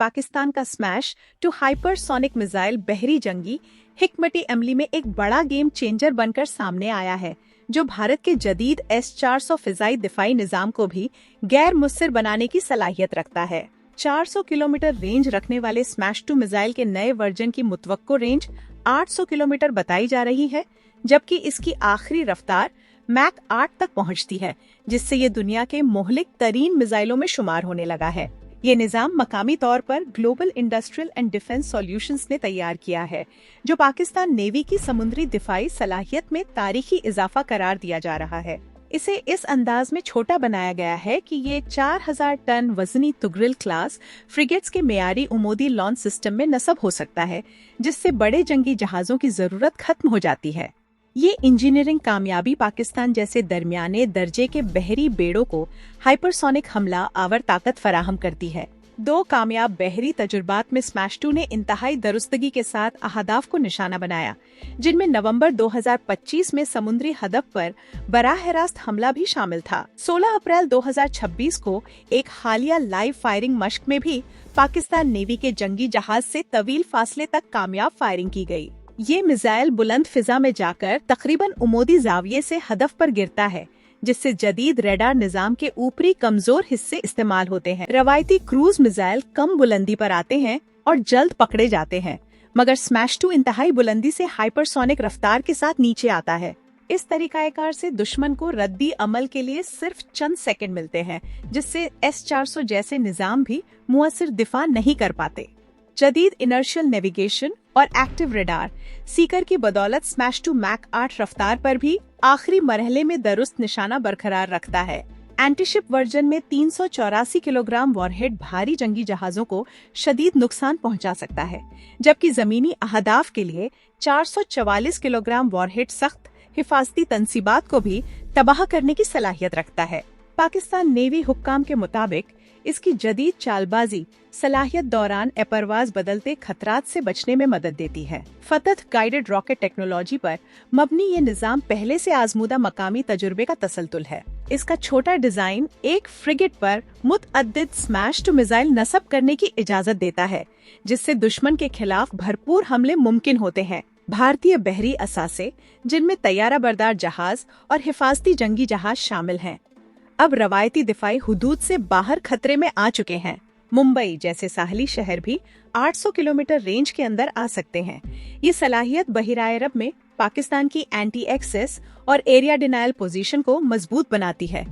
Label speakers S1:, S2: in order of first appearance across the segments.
S1: पाकिस्तान का smash to hypersonic missile बहरी जंगी हिकमती अमली में एक बड़ा गेम चेंजर बनकर सामने आया है, जो भारत के जदीद S-400 फिजाई दिफाई निजाम को भी गैर मुस्सिर बनाने की सलाहियत रखता है। 400 किलोमीटर रेंज रखने वाले स्मैश टू मिसाइल के नए वर्जन की मुतवक्को रेंज 800 किलोमीटर बताई जा रही है, जबकि इसकी आखिरी रफ्तार मैक 8 तक पहुंचती है, जिससे ये दुनिया के मोहलिक तरीन मिसाइलों में शुमार होने लगा है। ये निजाम मकामी तौर पर global industrial and defence solutions ने तैयार किया है, जो पाकिस्तान नेवी की समुद्री दिफाई सलाहियत में तारीखी इजाफा करार दिया जा रहा है। इसे इस अंदाज में छोटा बनाया गया है कि ये 4000 टन वजनी तुगरिल क्लास फ्रिगेट्स के मेयारी उमोदी लॉन्च सिस्टम में नस्ब हो सकता है, जिससे बड़े जंगी जहाजों की जरूरत खत्म हो जाती है। ये इंजीनियरिंग कामयाबी पाकिस्तान जैसे दरमियाने दर्जे के बहरी बेड़ों को हाइपरसोनिक हमला आवर ताकत फराहम करती है। 2 कामयाब बहरी तजुर्बात में स्मैश 2 ने इंतहाई दुरुस्तगी के साथ अहदाफ को निशाना बनाया, जिनमें नवंबर 2025 में समुद्री हदफ पर बराह रास्त हमला भी शामिल था। 16 अप्रैल 2026 को एक हालिया लाइव फायरिंग मश्क में भी पाकिस्तान नेवी के जंगी जहाज से तवील फासले तक कामयाब फायरिंग की गई। ये मिसाइल बुलंद फिजा में जाकर तकरीबन उमोदी जाविये से हदफ पर गिरता है, जिससे जदीद रेडार निजाम के ऊपरी कमजोर हिस्से इस्तेमाल होते हैं। रवायती क्रूज मिसाइल कम बुलंदी पर आते हैं और जल्द पकड़े जाते हैं, मगर स्मैश 2 इंतहाई बुलंदी से हाइपरसोनिक रफ्तार के साथ नीचे आता है। इस तरीकाकार से दुश्मन को रद्दी अमल के लिए सिर्फ चंद सेकंड मिलते हैं, जिससे S-400 जैसे निजाम भी मुअस्सिर दिफा नहीं कर पाते। जदीद इनर्शियल नेविगेशन और एक्टिव रेडार सीकर की बदौलत स्मैश 2 मैक 8 रफ्तार पर भी आखिरी मरहले में दुरुस्त निशाना बरकरार रखता है। एंटीशिप वर्जन में 384 किलोग्राम वॉरहेड भारी जंगी जहाजों को शदीद नुकसान पहुंचा सकता है, जबकि जमीनी अहदाफ के लिए 444 किलोग्राम वॉरहेड सख्त हिफाजती तनसीबात को भी तबाह करने की सलाहियत रखता है। पाकिस्तान नेवी हुक्काम के मुताबिक इसकी जदीद चालबाजी सलाहियत दौरान अपरवाज बदलते खतरात से बचने में मदद देती है। फतह गाइडेड रॉकेट टेक्नोलॉजी पर मबनी ये निजाम पहले से आजमूदा मकामी तजुर्बे का तसलतुल है। इसका छोटा डिजाइन एक फ्रिगेट पर मुतअद्दिद स्मैश टू मिसाइल नस्ब करने की इजाजत देता है, जिससे दुश्मन के खिलाफ भरपूर हमले मुमकिन होते हैं। भारतीय बहरी असासे, जिनमें तैयारा बरदार जहाज और हिफाजती जंगी जहाज शामिल हैं, अब रवायती दिफाई हुदूद से बाहर खतरे में आ चुके हैं। मुंबई जैसे साहली शहर भी 800 किलोमीटर रेंज के अंदर आ सकते हैं। ये सलाहियत बहिराए अरब में पाकिस्तान की एंटी एक्सेस और एरिया डिनायल पोजीशन को मजबूत बनाती है।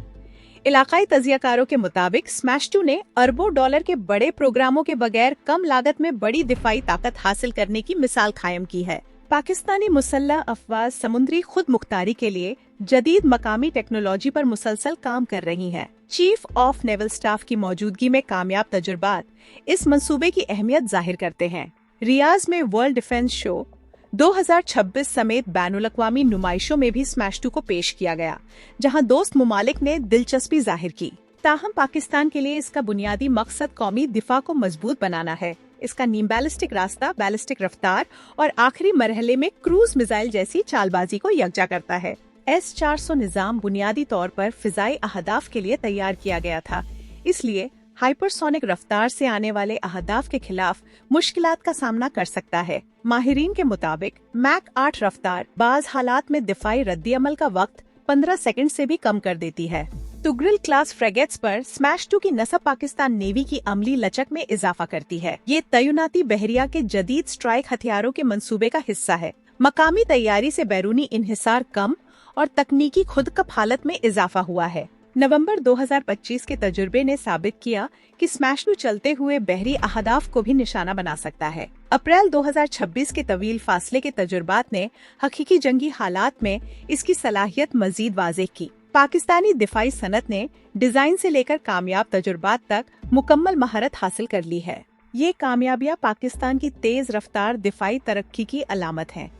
S1: इलाकाई तजियाकारों के मुताबिक स्मैश 2 ने अरबों डॉलर के बड़े प्रोग्रामों के बगैर कम लागत में बड़ी दिफाई ताकत हासिल करने की मिसाल कायम की है। पाकिस्तानी मुसल्लह अफवाज समुद्री खुद मुख्तारी के लिए जदीद मकामी टेक्नोलॉजी पर मुसलसल काम कर रही हैं। चीफ ऑफ नेवल स्टाफ की मौजूदगी में कामयाब तजुर्बात इस मंसूबे की अहमियत जाहिर करते हैं। रियाज में वर्ल्ड डिफेंस शो 2026 समेत बैनुल-अक़वामी नुमाइशों में भी स्मैश 2 को पेश किया गया, जहां दोस्त मुमालिक ने दिलचस्पी जाहिर की। ताहम पाकिस्तान के लिए इसका बुनियादी मकसद कौमी दिफा को मजबूत बनाना है। इसका नीम बैलिस्टिक रास्ता, बैलिस्टिक रफ्तार और आखिरी मरहले में क्रूज मिसाइल जैसी चालबाजी को यकजा करता है। S-400 निजाम बुनियादी तौर पर फिजाई अहदाफ के लिए तैयार किया गया था, इसलिए हाइपरसोनिक रफ्तार से आने वाले अहदाफ के खिलाफ मुश्किलात का सामना कर सकता है। माहिरीन के मुताबिक मैक 8 रफ्तार बाज हालात में दिफाई रद्दी अमल का वक्त 15 सेकंड से भी कम कर देती है। तुगरिल क्लास फ्रेगेट्स पर स्मैश 2 की नस्ब पाकिस्तान नेवी की अमली लचक में इजाफा करती है। ये तैनाती बहरिया के जदीद स्ट्राइक हथियारों के मंसूबे का हिस्सा है। मकामी तैयारी से बैरूनी इन्हिसार कम और तकनीकी खुद कफालत में इजाफा हुआ है। नवंबर 2025 के तजुर्बे ने साबित किया कि स्मैश 2 चलते हुए बहरी अहदाफ को भी निशाना बना सकता है। अप्रैल 2026 के तवील फासले के तजुर्बात ने हकीकी जंगी हालात में इसकी सलाहियत मजीद वाज़ेह की। पाकिस्तानी दिफाई सनत ने डिजाइन से लेकर कामयाब तजुर्बात तक मुकम्मल महारत हासिल कर ली है। ये कामयाबियां पाकिस्तान की तेज रफ्तार दिफाई तरक्की की अलामत हैं।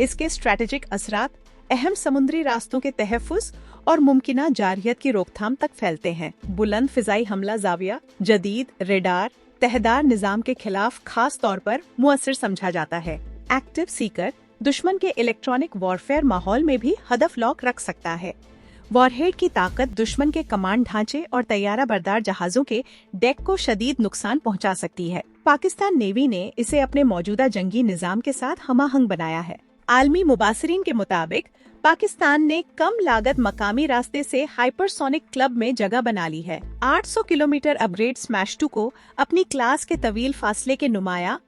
S1: इसके स्ट्रेटेजिक असरात अहम समुद्री रास्तों के तहफ़्फ़ुज़ और मुमकिना जारहियत की रोकथाम तक फैलते हैं। बुलंद फिजाई हमला जाविया जदीद रेडार तहदार निजाम के खिलाफ खास तौर पर मुअस्सिर समझा जाता है। एक्टिव सीकर दुश्मन के इलेक्ट्रॉनिक वॉरफेयर माहौल में भी हदफ लॉक रख सकता है। वॉरहेड की ताकत दुश्मन के कमांड ढांचे और तैयारा बरदार जहाजों के डेक को शदीद नुकसान पहुंचा सकती है। पाकिस्तान नेवी ने इसे अपने मौजूदा जंगी निजाम के साथ हमाहंग बनाया है। आलमी मुबासरीन के मुताबिक पाकिस्तान ने कम लागत मकामी रास्ते से हाइपरसोनिक क्लब में जगह बना ली है। 800 किलोमीटर अपग्रेड स्मैश 2 को अपनी क्लास के तवील फासले के नुमाया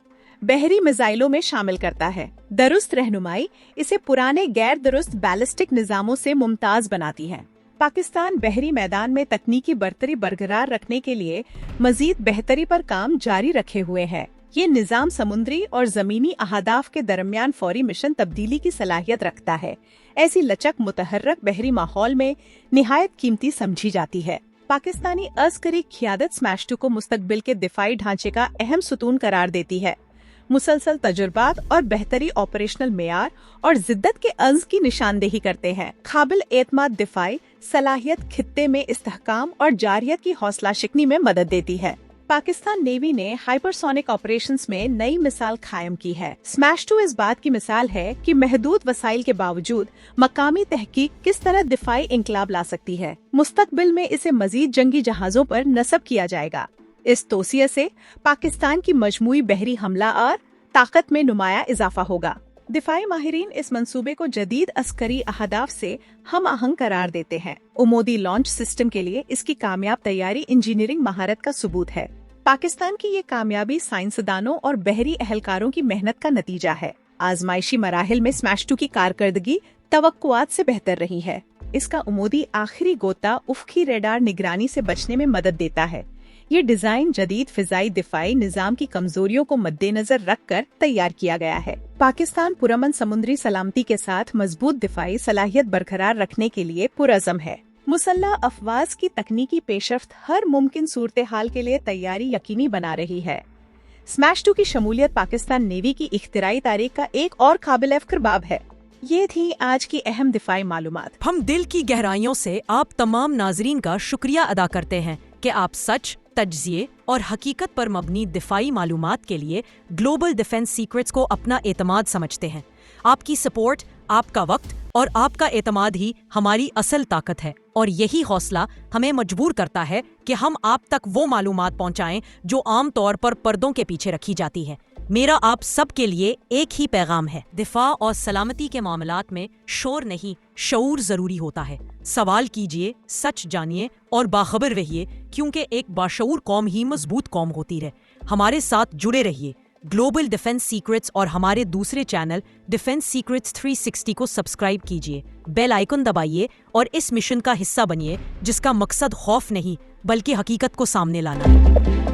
S1: बहरी मिसाइलों में शामिल करता है। दुरुस्त रहनुमाई इसे पुराने गैर दुरुस्त बैलिस्टिक निजामों से मुमताज बनाती है। पाकिस्तान बहरी मैदान में तकनीकी बरतरी बरकरार रखने के लिए मजीद बेहतरी पर काम जारी रखे हुए है। ये निजाम समुद्री और जमीनी अहदाफ के दरमियान फौरी मिशन तब्दीली की सलाहियत रखता है। ऐसी लचक मुतहर्रक बहरी माहौल में निहायत कीमती समझी जाती है। पाकिस्तानी अस्करी क़ियादत स्मैश 2 को मुस्तकबिल के दिफाई ढांचे का अहम सुतून करार देती है। मुसलसल तजुर्बात और बेहतरी ऑपरेशनल मेयार और जिद्दत के अंज की निशानदेही करते हैं। काबिल एतमाद दिफाई सलाहियत खित्ते में इस्तेहकाम और जारियत की हौसला शिकनी में मदद देती है। पाकिस्तान नेवी ने हाइपरसोनिक ऑपरेशंस में नई मिसाल कायम की है। स्मैश 2 इस बात की मिसाल है कि महदूद वसाइल के बावजूद मकामी तहकीक किस तरह दिफाई इंकलाब ला सकती है। मुस्तकबिल में इसे मजीद जंगी जहाजों पर नस्ब किया जाएगा। इस तोसिया से पाकिस्तान की मजमूई बहरी हमला और ताकत में नुमाया इजाफा होगा। दिफाई माहिरीन इस मंसूबे को जदीद अस्करी अहदाफ से हम आहंग करार देते हैं। उमोदी लॉन्च सिस्टम के लिए इसकी कामयाब तैयारी इंजीनियरिंग महारत का सबूत है। पाकिस्तान की ये कामयाबी साइंसदानों और बहरी अहलकारों की मेहनत का नतीजा है। आजमाइशी मराहिल में स्मैश 2 की कारकर्दगी तवक्कुआत से बेहतर रही है। इसका उमोदी आखिरी गोता उफ़क़ी रेडार निगरानी से बचने में मदद देता है। ये डिजाइन जदीद फिजाई दिफाई निजाम की कमजोरियों को मद्देनजर रखकर तैयार किया गया है। पाकिस्तान पुरअमन समुद्री सलामती के साथ मजबूत दिफाई सलाहियत बरकरार रखने के लिए पुरअज़म है। मुसल्लह अफवाज की तकनीकी पेशरफ्त हर मुमकिन सूरत हाल के लिए तैयारी यकीनी बना रही है। स्मैश 2 की शमूलियत पाकिस्तान नेवी की इख्तिराई तारीख का एक और काबिल फ़ख्र बाब है। ये थी आज की अहम दिफाई मालूमात।
S2: हम दिल की गहराइयों से आप तमाम नाजरीन का शुक्रिया अदा करते हैं कि आप सच, तज्ज़िये और हकीकत पर मबनी दिफाई मालूमात के लिए ग्लोबल डिफेंस सीक्रेट्स को अपना एतमाद समझते हैं। आपकी सपोर्ट, आपका वक्त और आपका एतमाद ही हमारी असल ताकत है और यही हौसला हमें मजबूर करता है कि हम आप तक वो मालूमात पहुंचाएं जो आम तौर पर पर्दों के पीछे रखी जाती है। मेरा आप सब के लिए एक ही पैगाम है, दिफा और सलामती के मामलात में शोर नहीं, शऊर जरूरी होता है। सवाल कीजिए, सच जानिए और बाखबर रहिए, क्योंकि एक बाशऊर कौम ही मजबूत कौम होती है। हमारे साथ जुड़े रहिए। ग्लोबल डिफेंस सीक्रेट्स और हमारे दूसरे चैनल डिफेंस सीक्रेट्स 360 को सब्सक्राइब कीजिए, बेल आइकन दबाइए और इस मिशन का हिस्सा बनिए जिसका मकसद खौफ नहीं बल्कि हकीकत को सामने लाना है।